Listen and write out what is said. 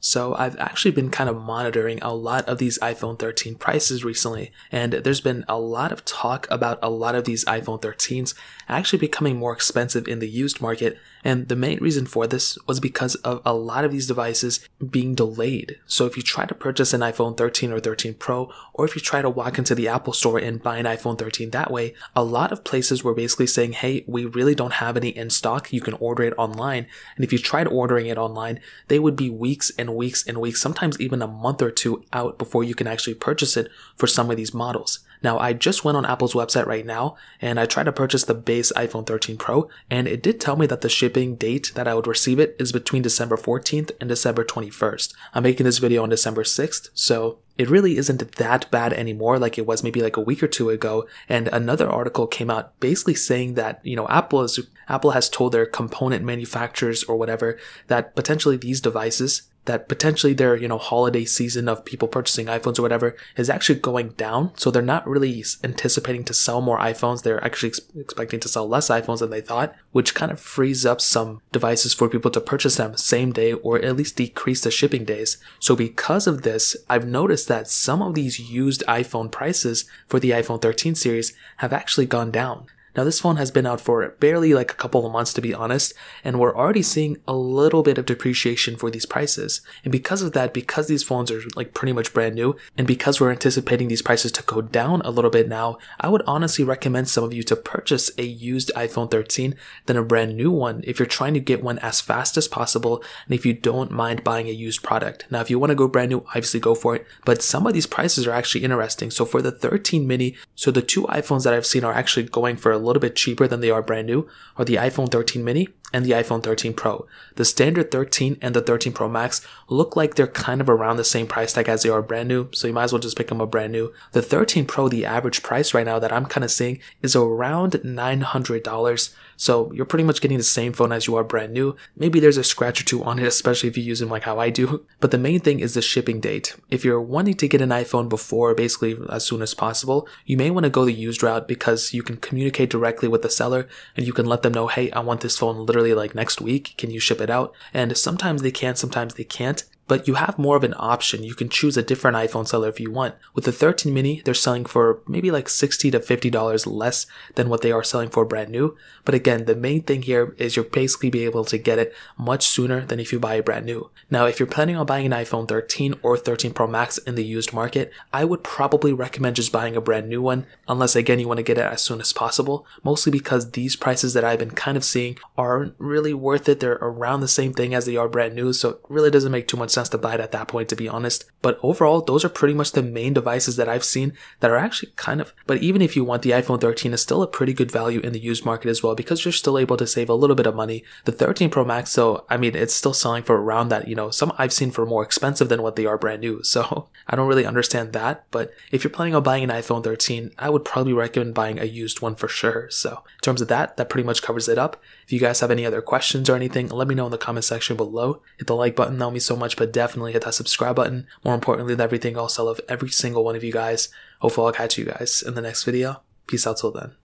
So I've actually been kind of monitoring a lot of these iPhone 13 prices recently, and there's been a lot of talk about a lot of these iPhone 13s actually becoming more expensive in the used market, and the main reason for this was because of a lot of these devices being delayed. So if you try to purchase an iPhone 13 or 13 Pro, or if you try to walk into the Apple store and buy an iPhone 13 that way, a lot of places were basically saying, hey, we really don't have any in stock, you can order it online, and if you tried ordering it online, they would be weeks and weeks and weeks, sometimes even a month or two out before you can actually purchase it for some of these models. Now, I just went on Apple's website right now and I tried to purchase the base iPhone 13 Pro, and it did tell me that the shipping date that I would receive it is between December 14th and December 21st. I'm making this video on December 6th, so it really isn't that bad anymore like it was maybe like a week or two ago. And another article came out basically saying that, Apple has told their component manufacturers or whatever that potentially these devices, that potentially their, holiday season of people purchasing iPhones or whatever is actually going down. So they're not really anticipating to sell more iPhones. They're actually expecting to sell less iPhones than they thought, which kind of frees up some devices for people to purchase them same day or at least decrease the shipping days. So because of this, I've noticed that some of these used iPhone prices for the iPhone 13 series have actually gone down. Now, this phone has been out for barely like a couple of months, to be honest, and we're already seeing a little bit of depreciation for these prices. And because of that, because these phones are like pretty much brand new, and because we're anticipating these prices to go down a little bit now, I would honestly recommend some of you to purchase a used iPhone 13 than a brand new one if you're trying to get one as fast as possible and if you don't mind buying a used product. Now, if you want to go brand new, obviously go for it, but some of these prices are actually interesting. So for the 13 mini, so the two iPhones that I've seen are actually going for a little bit cheaper than they are brand new are the iPhone 13 mini and the iPhone 13 Pro. The standard 13 and the 13 Pro Max look like they're kind of around the same price tag as they are brand new, so you might as well just pick them up brand new. The 13 Pro, the average price right now that I'm kind of seeing is around $900, so you're pretty much getting the same phone as you are brand new. Maybe there's a scratch or two on it, especially if you use them like how I do, but the main thing is the shipping date. If you're wanting to get an iPhone before, basically as soon as possible, you may want to go the used route because you can communicate directly with the seller and you can let them know, hey, I want this phone literally like next week, can you ship it out? And sometimes they can, sometimes they can't, but you have more of an option. You can choose a different iPhone seller if you want. With the 13 mini, they're selling for maybe like $60 to $50 less than what they are selling for brand new. But again, the main thing here is you'll basically be able to get it much sooner than if you buy a brand new. Now, if you're planning on buying an iPhone 13 or 13 Pro Max in the used market, I would probably recommend just buying a brand new one, unless again you want to get it as soon as possible, mostly because these prices that I've been kind of seeing aren't really worth it. They're around the same thing as they are brand new, so it really doesn't make too much sense to buy it at that point, to be honest. But overall, those are pretty much the main devices that I've seen that are actually but even if you want, the iPhone 13 is still a pretty good value in the used market as well, because you're still able to save a little bit of money. The 13 Pro Max, so I mean, it's still selling for around that, some I've seen for more expensive than what they are brand new, so I don't really understand that. But if you're planning on buying an iPhone 13, I would probably recommend buying a used one for sure. So in terms of that pretty much covers it up. If you guys have any other questions or anything, let me know in the comment section below. Hit the like button, that would mean so much, but definitely hit that subscribe button. More importantly than everything else, I love every single one of you guys. Hopefully I'll catch you guys in the next video. Peace out till then.